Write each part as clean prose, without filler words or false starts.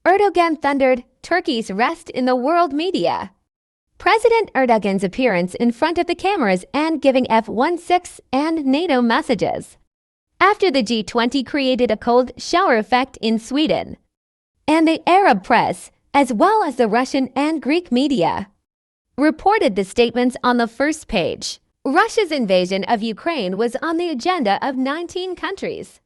Erdogan thundered Turkey's rest in the world media. President Erdogan's appearance in front of the cameras and giving F-16 and NATO messages after the G20 created a cold shower effect in Sweden and the Arab press, as well as the Russian and Greek media, reported the statements on the first page. Russia's invasion of Ukraine was on the agenda of 19 countries,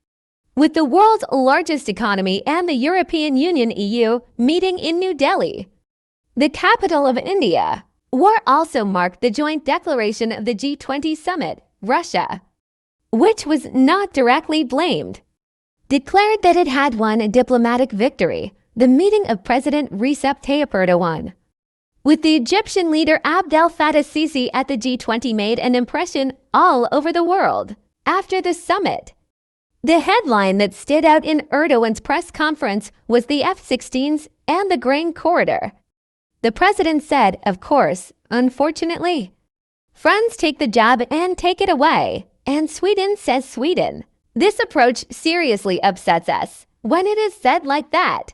with the world's largest economy and the European Union (EU) meeting in New Delhi, the capital of India. War also marked the joint declaration of the G20 Summit. Russia, which was not directly blamed, declared that it had won a diplomatic victory, the meeting of President Recep Tayyip Erdoğan with the Egyptian leader Abdel Fattah Sisi at the G20 made an impression all over the world. After the summit, the headline that stood out in Erdogan's press conference was the F-16s and the grain corridor. The president said, of course, unfortunately, friends take the job and take it away, and Sweden says Sweden. This approach seriously upsets us when it is said like that.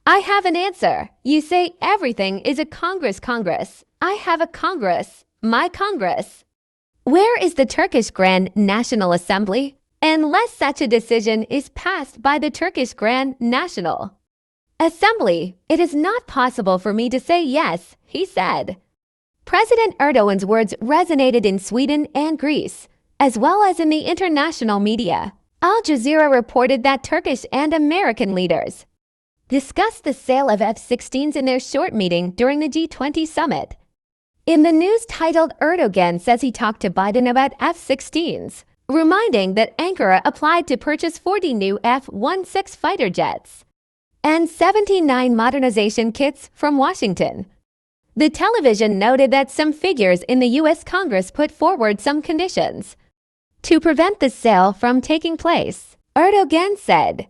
I have an answer. You say everything is a Congress. I have a Congress, my Congress. Where is the Turkish Grand National Assembly? Unless such a decision is passed by the Turkish Grand National Assembly, it is not possible for me to say yes, he said. President Erdogan's words resonated in Sweden and Greece, as well as in the international media. Al Jazeera reported that Turkish and American leaders discussed the sale of F-16s in their short meeting during the G20 summit. In the news titled, Erdogan says he talked to Biden about F-16s, reminding that Ankara applied to purchase 40 new F-16 fighter jets and 79 modernization kits from Washington. The television noted that some figures in the U.S. Congress put forward some conditions to prevent the sale from taking place. Erdogan said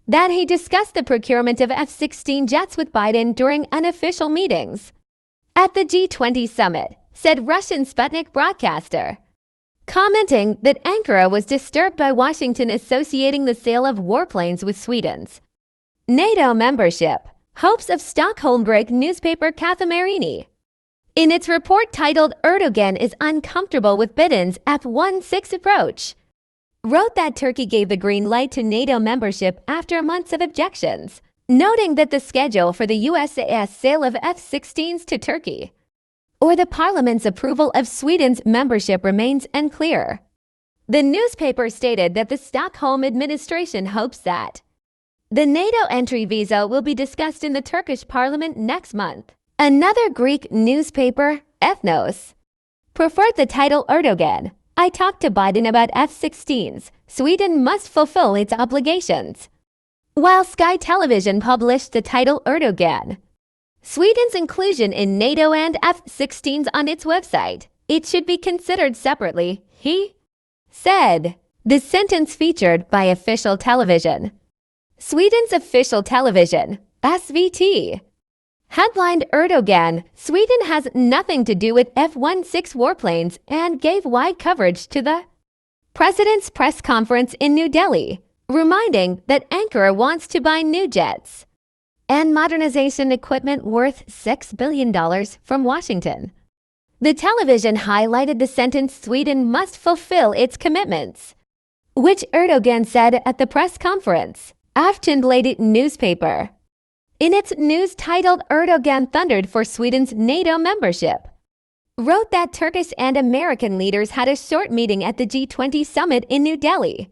that he discussed the procurement of F-16 jets with Biden during unofficial meetings at the G20 summit, said Russian Sputnik broadcaster, commenting that Ankara was disturbed by Washington associating the sale of warplanes with Sweden's NATO membership. Hopes of Stockholm break newspaper Kathimerini, in its report titled Erdogan is uncomfortable with Biden's F-16 approach, wrote that Turkey gave the green light to NATO membership after months of objections, noting that the schedule for the USA's sale of F-16s to Turkey or the parliament's approval of Sweden's membership remains unclear. The newspaper stated that the Stockholm administration hopes that the NATO entry visa will be discussed in the Turkish parliament next month. Another Greek newspaper, Ethnos, preferred the title Erdogan. I talked to Biden about F-16s. Sweden must fulfill its obligations. While Sky Television published the title Erdogan, Sweden's inclusion in NATO and F-16s on its website, it should be considered separately, he said. The sentence featured by official television. Sweden's official television, SVT, headlined Erdogan, Sweden has nothing to do with F-16 warplanes, and gave wide coverage to the president's press conference in New Delhi, reminding that Ankara wants to buy new jets and modernization equipment worth $6 billion from Washington. The television highlighted the sentence Sweden must fulfill its commitments, which Erdogan said at the press conference. Aftonbladet newspaper, in its news titled Erdogan thundered for Sweden's NATO membership, wrote that Turkish and American leaders had a short meeting at the G20 summit in New Delhi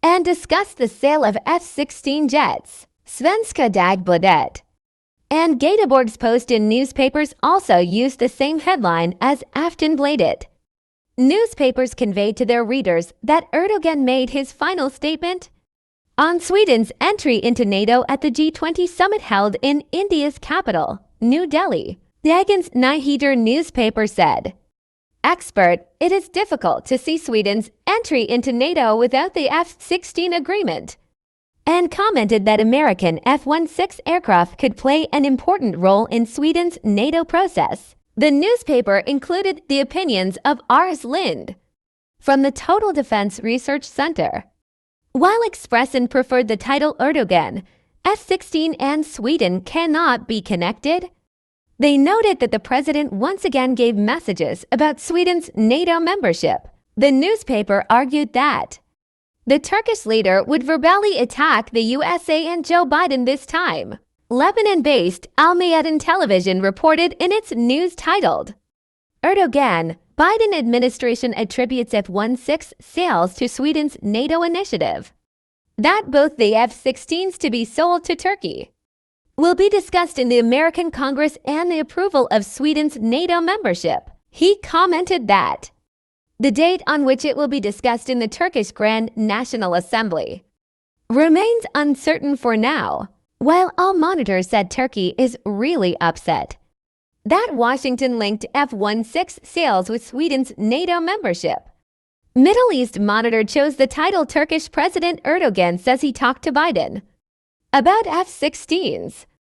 and discussed the sale of F-16 jets. Svenska Dagbladet and Göteborgs Posten newspapers also used the same headline as Aftonbladet. Newspapers conveyed to their readers that Erdogan made his final statement on Sweden's entry into NATO at the G20 summit held in India's capital, New Delhi. Dagens Nyheter newspaper said, expert, it is difficult to see Sweden's entry into NATO without the F-16 agreement, and commented that American F-16 aircraft could play an important role in Sweden's NATO process. The newspaper included the opinions of Ars Lind from the Total Defense Research Center. While Expressen preferred the title Erdogan, F-16 and Sweden cannot be connected? They noted that the president once again gave messages about Sweden's NATO membership. The newspaper argued that the Turkish leader would verbally attack the USA and Joe Biden this time. Lebanon-based Al Mayadin Television reported in its news titled, Erdogan, Biden administration attributes F-16 sales to Sweden's NATO initiative. That both the F-16s to be sold to Turkey will be discussed in the American Congress and the approval of Sweden's NATO membership. He commented that the date on which it will be discussed in the Turkish Grand National Assembly remains uncertain for now, while all monitors said Turkey is really upset that Washington linked F-16 sales with Sweden's NATO membership. Middle East Monitor chose the title Turkish President Erdogan says he talked to Biden about F-16s.